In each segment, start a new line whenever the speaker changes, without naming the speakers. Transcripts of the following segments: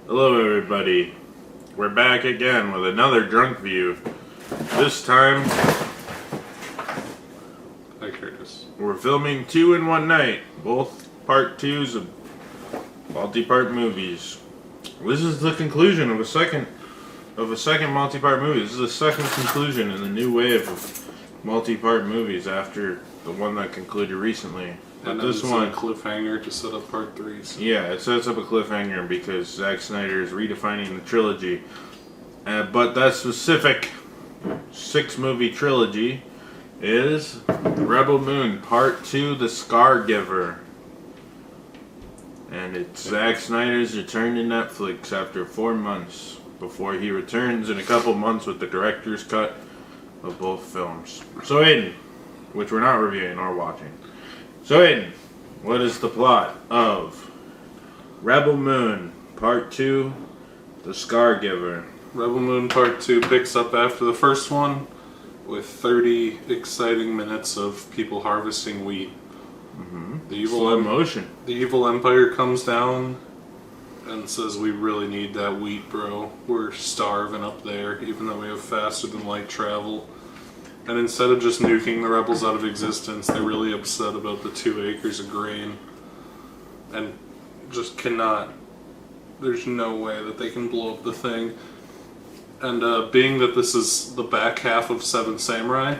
Hello everybody, we're back again with another Drunkview. This time,
Hi Curtis.
we're filming 2 in one night, both part 2s of multi-part movies. This is the conclusion of a second multi-part movie. This is the second conclusion in the new wave of multi-part movies after the one that concluded recently.
And
But this
it's
one,
a cliffhanger to set up part 3s.
yeah, it sets up a cliffhanger because Zack Snyder is redefining the trilogy. But that specific 6-movie trilogy is Rebel Moon Part 2, The Scargiver. And it's Zack Snyder's return to Netflix after 4 months, before he returns in a couple months with the director's cut of both films. So Aiden, which we're not reviewing or watching. So Aiden, what is the plot of Rebel Moon Part 2, The Scargiver?
Rebel Moon Part 2 picks up after the first one with 30 exciting minutes of people harvesting wheat.
Mm-hmm.
The evil
Slow motion.
The evil empire comes down and says, "We really need that wheat, bro. We're starving up there, even though we have faster than light travel." And instead of just nuking the rebels out of existence, they're really upset about the 2 acres of grain. And just cannot... There's no way that they can blow up the thing. And being that this is the back half of Seven Samurai,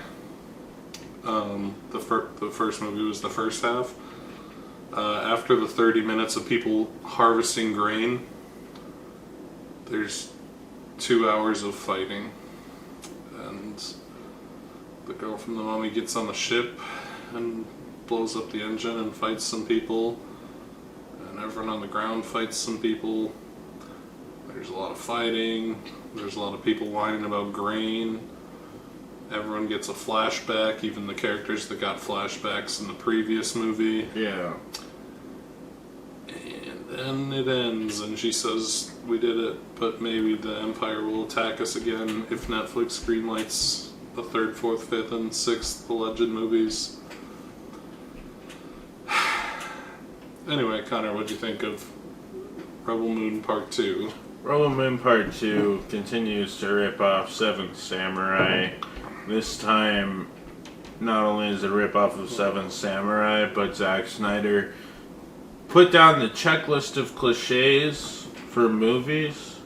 the first movie was the first half. After the 30 minutes of people harvesting grain, there's 2 hours of fighting. And the girl from the mummy gets on the ship and blows up the engine and fights some people. And everyone on the ground fights some people. There's a lot of fighting. There's a lot of people whining about grain. Everyone gets a flashback, even the characters that got flashbacks in the previous movie.
Yeah.
And then it ends, and she says, "We did it, but maybe the Empire will attack us again if Netflix greenlights the 3rd, 4th, 5th, and 6th alleged movies." Anyway, Connor, what'd you think of Rebel Moon Part 2?
Rebel Moon Part 2 continues to rip off Seven Samurai. This time, not only is it a rip-off of Seven Samurai, but Zack Snyder put down the checklist of cliches for movies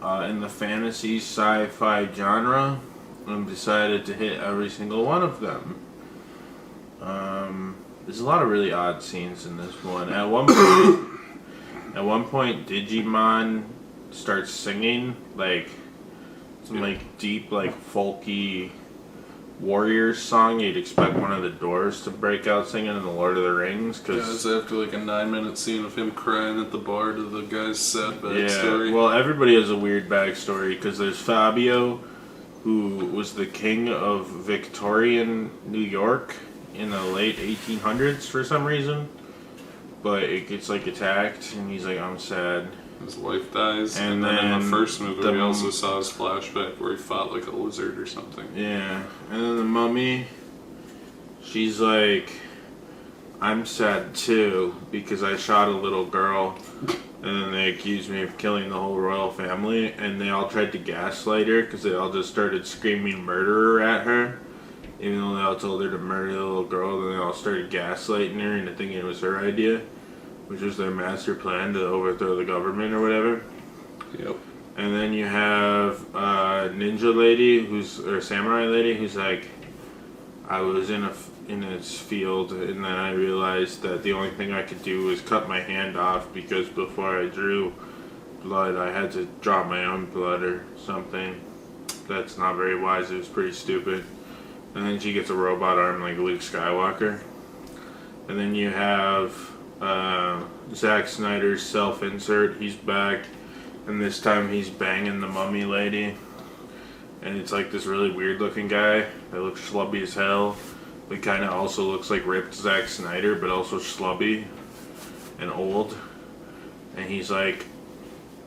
in the fantasy sci-fi genre and decided to hit every single one of them. There's a lot of really odd scenes in this one. At one point, Digimon starts singing some deep, folky Warriors song. You'd expect one of the Doors to break out singing in the Lord of the Rings.
Yeah, it's after a 9-minute scene of him crying at the bar to the guy's sad backstory.
Yeah, well, everybody has a weird backstory because there's Fabio, who was the king of Victorian New York in the late 1800s for some reason, but it gets attacked and he's like, "I'm sad."
His wife dies,
and
then in the
then
first movie we also saw his flashback where he fought like a lizard or something.
Yeah, and then the mummy, she's like, "I'm sad too because I shot a little girl," and then they accused me of killing the whole royal family, and they all tried to gaslight her because they all just started screaming murderer at her, even though they all told her to murder the little girl. Then they all started gaslighting her into thinking it was her idea, which was their master plan to overthrow the government or whatever.
Yep.
And then you have ninja lady or samurai lady who's like, "I was in this field and then I realized that the only thing I could do was cut my hand off because before I drew blood I had to drop my own blood or something. That's not very wise, it was pretty stupid." And then she gets a robot arm like Luke Skywalker. And then you have Zack Snyder's self-insert. He's back, and this time he's banging the mummy lady. And it's like this really weird-looking guy that looks schlubby as hell. But kind of also looks like ripped Zack Snyder, but also schlubby and old. And he's like,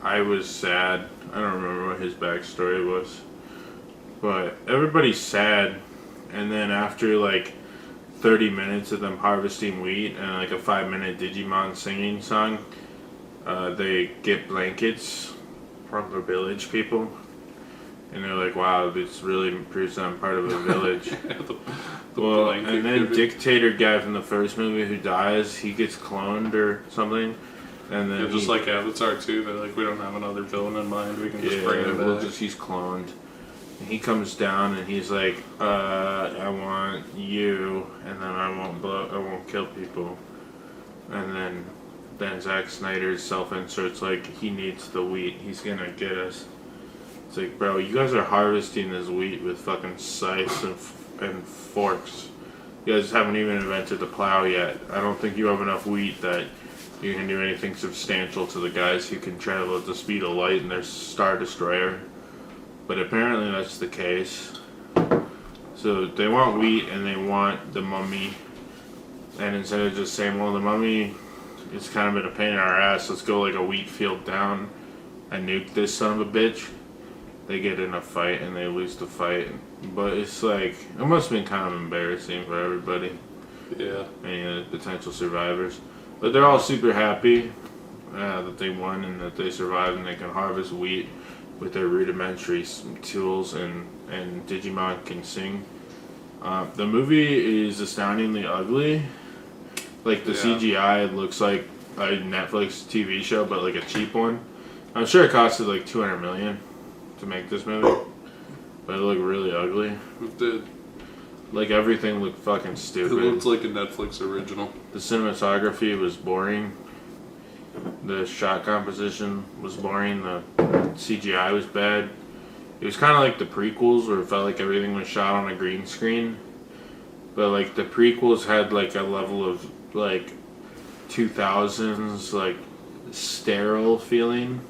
"I was sad." I don't remember what his backstory was. But everybody's sad. And then after 30 minutes of them harvesting wheat and a 5-minute Digimon singing song, they get blankets from the village people. And they're like, wow, this really proves I'm part of a village. Well, and then dictator guy from the first movie who dies, he gets cloned or something. And then
just like Avatar 2, they're like, we don't have another villain in mind, we can just bring him back.
He's cloned. And he comes down and he's like, I want you, and then I won't kill people. And then Zack Snyder's self-inserts like, he needs the wheat, he's gonna get us. It's like, bro, you guys are harvesting this wheat with fucking scythes and forks. You guys haven't even invented the plow yet. I don't think you have enough wheat that you can do anything substantial to the guys who can travel at the speed of light in their Star Destroyer. But apparently that's the case. So they want wheat and they want the mummy. And instead of just saying, well, the mummy is kind of been a pain in our ass, let's go like a wheat field down and nuke this son of a bitch. They get in a fight and they lose the fight. But it's like, it must have been kind of embarrassing for everybody.
Yeah.
And the potential survivors. But they're all super happy that they won and that they survived and they can harvest wheat with their rudimentary tools and Digimon can sing. The movie is astoundingly ugly. Like the CGI looks like a Netflix TV show, but like a cheap one. I'm sure it costed like $200 million to make this movie, but it looked really ugly.
It did.
Like everything looked fucking stupid.
It looked like a Netflix original.
The cinematography was boring. The shot composition was boring. The CGI was bad. It was kind of like the prequels where it felt like everything was shot on a green screen. But like the prequels had like a level of like 2000s like sterile feeling.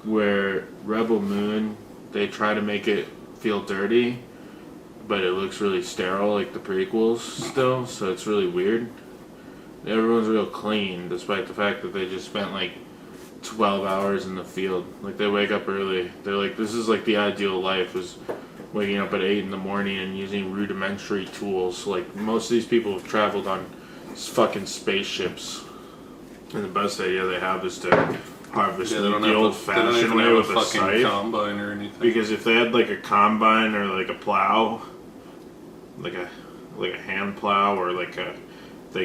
Where Rebel Moon, they try to make it feel dirty, but it looks really sterile like the prequels still, so it's really weird. Everyone's real clean, despite the fact that they just spent like 12 hours in the field. Like they wake up early. They're like, this is like the ideal life, is waking up at 8 in the morning and using rudimentary tools. Like most of these people have traveled on fucking spaceships. And the best idea they have is to harvest the old-fashioned way with a scythe.
Combine or anything.
Because if they had like a combine or like a plow, like a hand plow, or they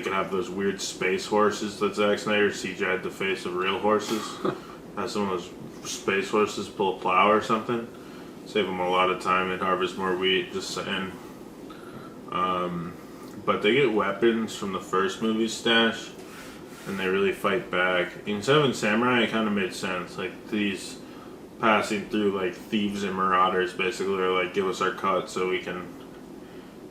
could have those weird space horses that Zack Snyder CGI'd the face of real horses. Have some of those space horses pull a plow or something. Save them a lot of time and harvest more wheat. Just saying. But they get weapons from the first movie's stash. And they really fight back. In Seven Samurai, it kind of made sense. Like, these passing through, like, thieves and marauders, basically, are like, give us our cut so we can...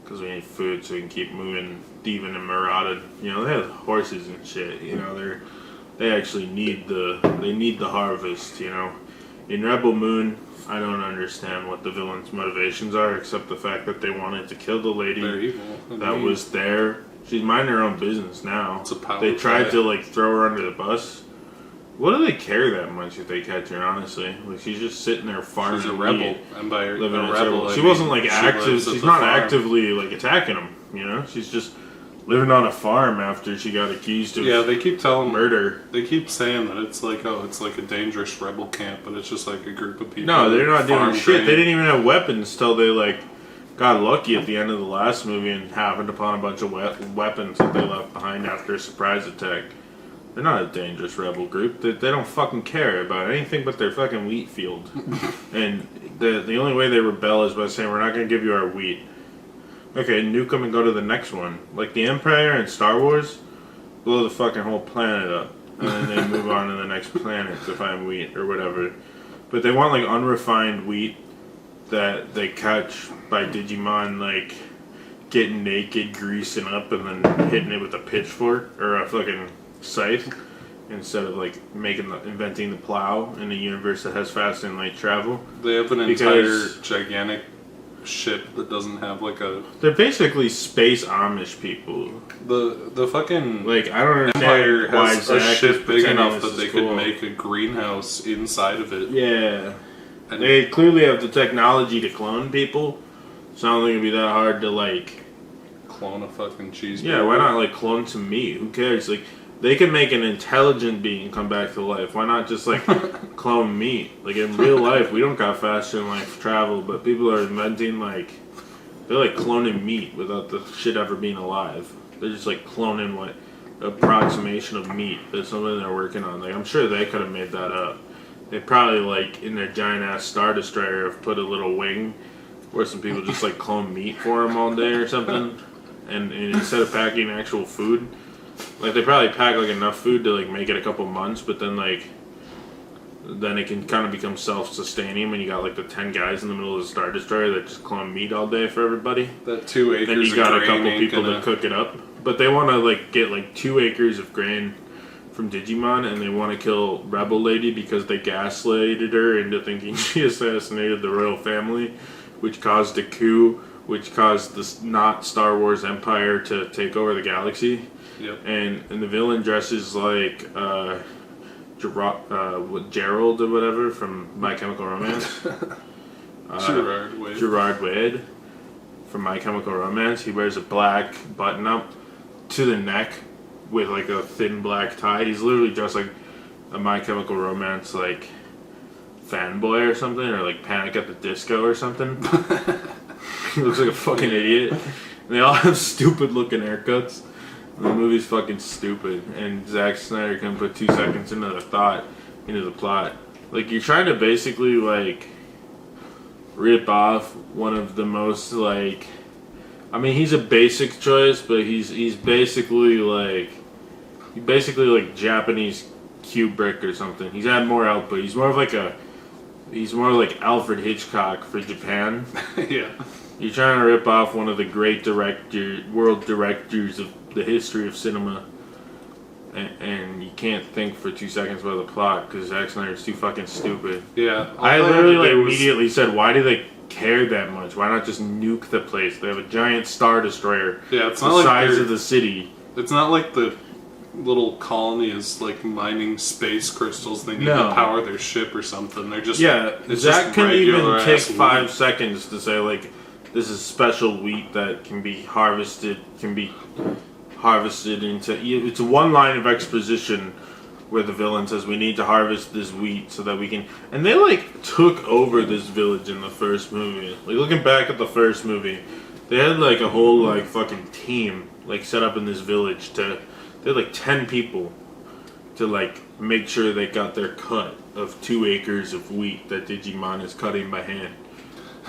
Because we need food so we can keep moving, thieving and marauding. You know, they have horses and shit, you know, they actually need the harvest, you know. In Rebel Moon, I don't understand what the villain's motivations are, except the fact that they wanted to kill the lady that was there. She's minding her own business now. They tried to like throw her under the bus. What do they care that much if they catch her? Honestly, like she's just sitting there farming.
She's a rebel, and by
living
a rebel,
she wasn't like active. She's not actively like attacking them. You know, she's just living on a farm after she got accused of
they keep telling
murder.
They keep saying that it's like it's like a dangerous rebel camp, but it's just like a group of people.
No, they're not doing shit. They didn't even have weapons till they like got lucky at the end of the last movie and happened upon a bunch of weapons that they left behind after a surprise attack. They're not a dangerous rebel group. They don't fucking care about anything but their fucking wheat field. And the only way they rebel is by saying, we're not going to give you our wheat. Okay, nuke them and go to the next one. Like the Empire and Star Wars, blow the fucking whole planet up. And then they move on to the next planet to find wheat or whatever. But they want like unrefined wheat that they catch by Digimon, like getting naked, greasing up, and then hitting it with a pitchfork or a fucking scythe instead of like inventing the plow in a universe that has fast and light travel.
They have an entire gigantic ship that doesn't have like a.
They're basically space Amish people.
The fucking
like I don't understand
Empire
why
has a
Zack
ship big enough that they
cool.
could make a greenhouse inside of it.
Yeah. And they clearly have the technology to clone people, so I don't think it'd be that hard to like
clone a fucking cheeseburger.
Yeah, why not like clone some meat? Who cares? Like They can make an intelligent being come back to life. Why not just like clone meat? Like in real life, we don't got faster than life travel, but people are inventing like they're like cloning meat without the shit ever being alive. They're just like cloning what approximation of meat. That's something they're working on. Like I'm sure they could have made that up. They probably like in their giant ass Star Destroyer have put a little wing where some people just like clone meat for them all day or something, and instead of packing actual food. Like they probably pack like enough food to like make it a couple months, but then it can kind of become self-sustaining when you got like the 10 guys in the middle of the Star Destroyer that just clone meat all day for everybody.
That 2 acres.
Then you got
of
a couple
grain
people to cook it up, but they want to like get like 2 acres of grain from Digimon, and they want to kill Rebel Lady because they gaslighted her into thinking she assassinated the royal family, which caused a coup, which caused the not Star Wars Empire to take over the galaxy.
Yep.
And the villain dresses like Gerald or whatever from My Chemical Romance. Gerard Way from My Chemical Romance. He wears a black button up to the neck with like a thin black tie. He's literally dressed like a My Chemical Romance like fanboy or something, or like Panic at the Disco or something. He looks like a fucking idiot. And they all have stupid looking haircuts. The movie's fucking stupid, and Zack Snyder can put 2 seconds into the plot. Like, you're trying to basically, like, rip off one of the most, like... I mean, he's a basic choice, but he's basically, like... Japanese Kubrick or something. He's had more output. He's more like Alfred Hitchcock for Japan.
Yeah.
You're trying to rip off one of the great world directors of the history of cinema, and you can't think for 2 seconds about the plot because Zack Snyder's too fucking stupid.
Yeah.
I literally immediately said, why do they care that much? Why not just nuke the place? They have a giant Star Destroyer
it's
the
not
size of the city.
It's not like the little colony is like mining space crystals they need to power their ship or something. They're just
Zack can even take 5
wheat.
seconds to say like, this is special wheat that can be harvested into... It's one line of exposition where the villain says, we need to harvest this wheat so that we can... And they, like, took over this village in the first movie. Like, looking back at the first movie, they had, like, a whole, like, fucking team, like, set up in this village to... They had, like, 10 people to, like, make sure they got their cut of 2 acres of wheat that Digimon is cutting by hand.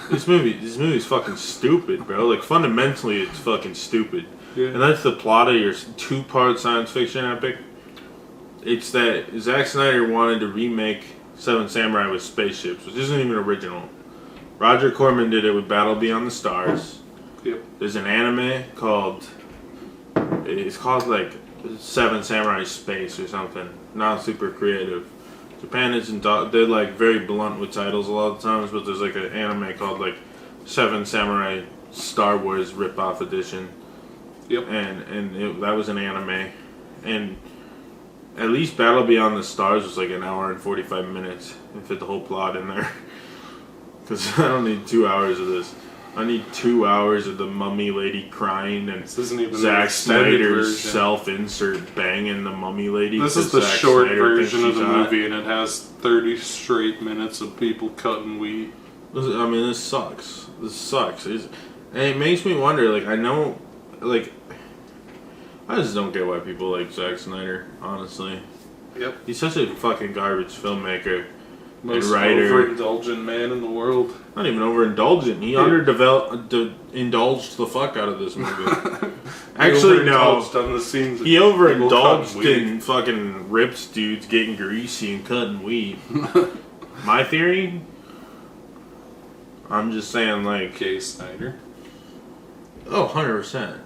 This movie's fucking stupid, bro. Like, fundamentally, it's fucking stupid.
Yeah.
And that's the plot of your 2-part science fiction epic. It's that Zack Snyder wanted to remake Seven Samurai with spaceships, which isn't even original. Roger Corman did it with Battle Beyond the Stars.
Yep.
There's an anime called... It's called, like, Seven Samurai Space or something. Not super creative. Japan isn't... They're, like, very blunt with titles a lot of times, but there's, like, an anime called, like, Seven Samurai Star Wars Rip-Off Edition.
Yep.
And that was an anime. And at least Battle Beyond the Stars was, like, an hour and 45 minutes. And fit the whole plot in there. Because I don't need 2 hours of this. I need 2 hours of the mummy lady crying and Zack Snyder's self-insert banging the mummy lady.
This is the short version of the movie, and it has 30 straight minutes of people cutting wheat.
I mean, this sucks. And it makes me wonder, like, I know, like, I just don't get why people like Zack Snyder, honestly.
Yep.
He's such a fucking garbage filmmaker.
Most
writer.
overindulgent man in the world.
Not even overindulgent. He indulged the fuck out of this movie. Actually, no. He overindulged in fucking ripped dudes getting greasy and cutting wheat. My theory? I'm just saying, like...
K. Snyder.
Oh, 100%.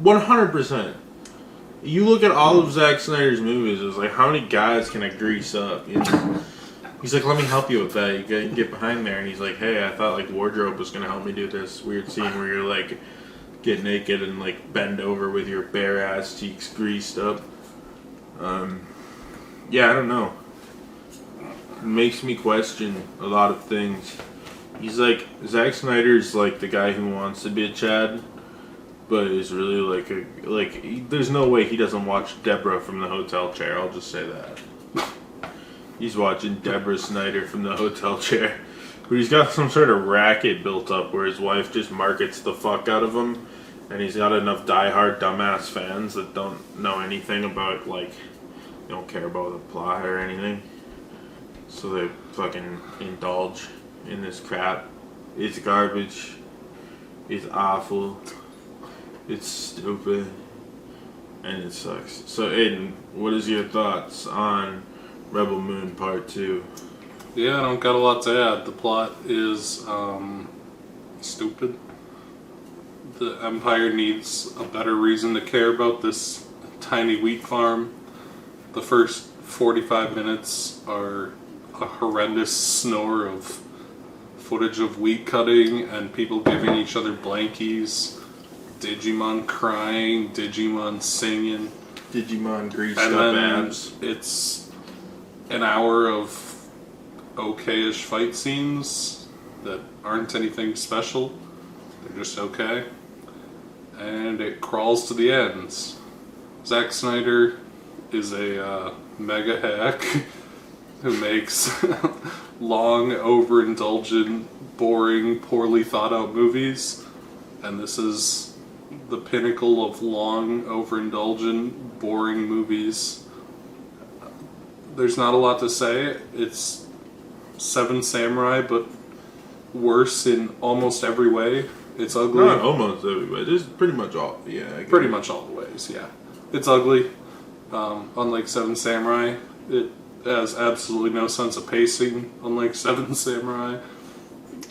100%. You look at all of Zack Snyder's movies, it's like, how many guys can I grease up, you know? He's like, let me help you with that. You get behind there, and he's like, hey, I thought like wardrobe was gonna help me do this weird scene where you're like, get naked and like bend over with your bare ass cheeks greased up. Yeah, I don't know. It makes me question a lot of things. He's like, Zack Snyder's like the guy who wants to be a Chad, but it's really there's no way he doesn't watch Deborah from the hotel chair. I'll just say that. He's watching Deborah Snyder from the hotel chair. But he's got some sort of racket built up where his wife just markets the fuck out of him. And he's got enough diehard dumbass fans that don't know anything about, don't care about the plot or anything. So they fucking indulge in this crap. It's garbage. It's awful. It's stupid. And it sucks. So Aiden, what is your thoughts on Rebel Moon Part 2?
Yeah, I don't got a lot to add. The plot is stupid. The Empire needs a better reason to care about this tiny wheat farm. The first 45 minutes are a horrendous snore of footage of wheat cutting and people giving each other blankies, Digimon crying, Digimon singing.
Digimon greased
and
up
then
abs.
It's an hour of okay-ish fight scenes that aren't anything special. They're just okay. And it crawls to the ends. Zack Snyder is a mega hack who makes long, overindulgent, boring, poorly thought out movies. And this is the pinnacle of long, overindulgent, boring movies. There's not a lot to say. It's Seven Samurai, but worse in almost every way. It's ugly.
Not almost every way. This is pretty much all. Yeah,
Pretty much all the ways, yeah. It's ugly. Unlike Seven Samurai, it has absolutely no sense of pacing, unlike Seven Samurai.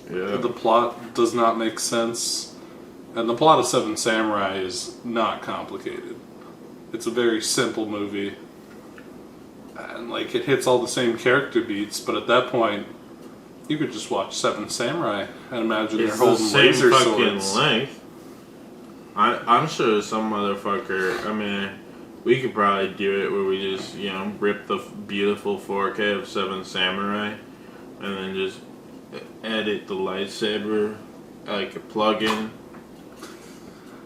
Yeah.
The plot does not make sense. And the plot of Seven Samurai is not complicated. It's a very simple movie. And it hits all the same character beats, but at that point, you could just watch Seven Samurai and imagine they're holding laser
It's the same fucking
swords.
length. I'm sure some motherfucker, we could probably do it where we just, rip the beautiful 4K of Seven Samurai and then just edit the lightsaber like a plug-in.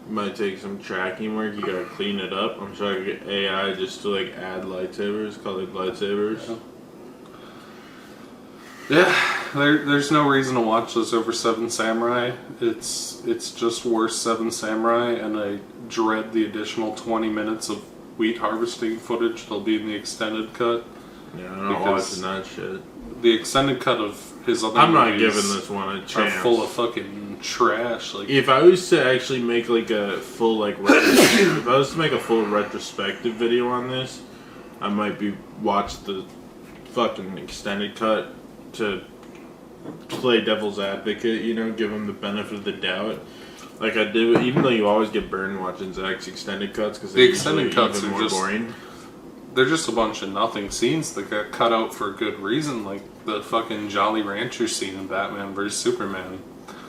Might take some tracking work, you gotta clean it up. I'm sure I could get AI just to add lightsabers, colored lightsabers.
Yeah, there's no reason to watch this over Seven Samurai. It's just worse Seven Samurai, and I dread the additional 20 minutes of wheat harvesting footage that'll be in the extended cut.
Yeah, I'm not watching that shit.
The extended cut of his other
I'm not
movies
giving this one a
are
chance.
full of fucking trash.
If I was to actually make a full if I was to make a full retrospective video on this, I might watch the fucking extended cut to play devil's advocate, give him the benefit of the doubt. Like I did, even though you always get burned watching Zach's extended cuts because
The extended cuts
even
are
more
just
boring.
They're just a bunch of nothing scenes that got cut out for a good reason, like the fucking Jolly Rancher scene in Batman vs Superman.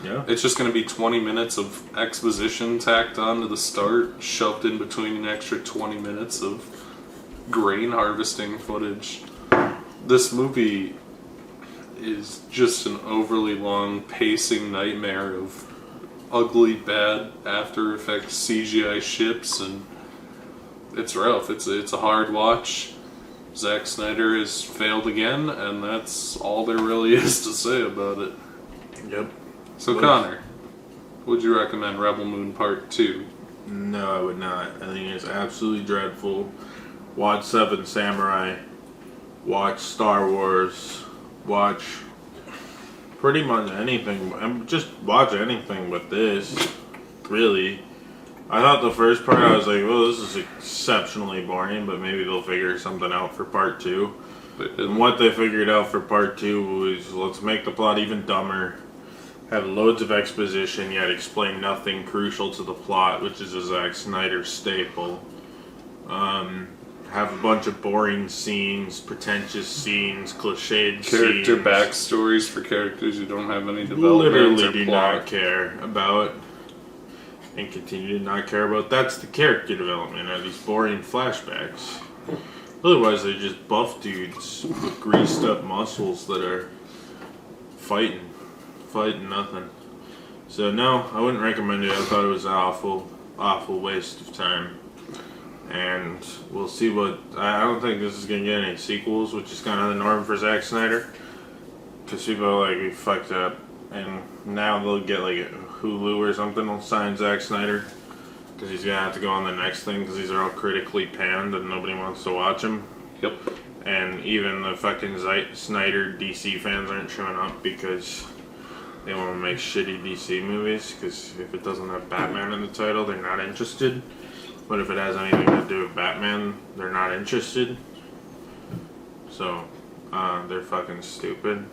Yeah.
It's just going to be 20 minutes of exposition tacked on to the start, shoved in between an extra 20 minutes of grain harvesting footage. This movie is just an overly long pacing nightmare of ugly, bad After Effects CGI ships, and it's rough. It's a hard watch. Zack Snyder has failed again, and that's all there really is to say about it.
Yep.
So Connor, would you recommend Rebel Moon Part 2?
No, I would not. I think it's absolutely dreadful. Watch Seven Samurai. Watch Star Wars. Watch pretty much anything. Just watch anything but this. Really. I thought the first part, I was like, well, this is exceptionally boring, but maybe they'll figure something out for Part 2. And what they figured out for Part 2 was, let's make the plot even dumber. Have loads of exposition, yet explain nothing crucial to the plot, which is a Zack Snyder staple. Have a bunch of boring scenes, pretentious scenes, cliched
Character
scenes.
backstories for characters who don't have any development
Literally
or
do
plot.
not care about, and continue to not care about. That's the character development, are these boring flashbacks. Otherwise, they're just buff dudes with greased up muscles that are fighting nothing. So no, I wouldn't recommend it. I thought it was awful. awful waste of time. And we'll see what. I don't think this is gonna get any sequels, which is kind of the norm for Zack Snyder. Because people are like, we fucked up. And now they'll get like Hulu or something will sign Zack Snyder. Because he's gonna have to go on the next thing because these are all critically panned and nobody wants to watch them.
Yep.
And even the fucking Snyder DC fans aren't showing up because they want to make shitty DC movies. Because if it doesn't have Batman in the title, they're not interested. But if it has anything to do with Batman, they're not interested. So, they're fucking stupid.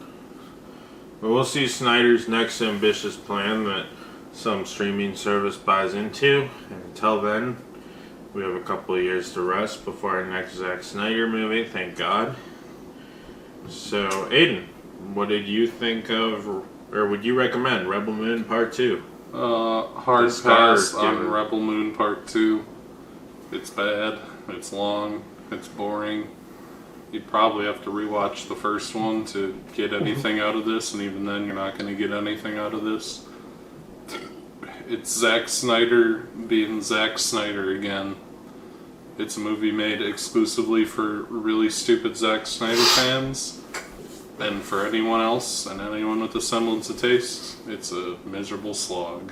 But we'll see Snyder's next ambitious plan that some streaming service buys into. And until then, we have a couple of years to rest before our next Zack Snyder movie, thank God. So, Aiden, what did you think of, or would you recommend Rebel Moon Part 2?
Hard pass on Rebel Moon Part 2. It's bad, it's long, it's boring. You'd probably have to rewatch the first one to get anything out of this, and even then you're not going to get anything out of this. It's Zack Snyder being Zack Snyder again. It's a movie made exclusively for really stupid Zack Snyder fans, and for anyone else, and anyone with a semblance of taste, it's a miserable slog.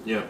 Yep.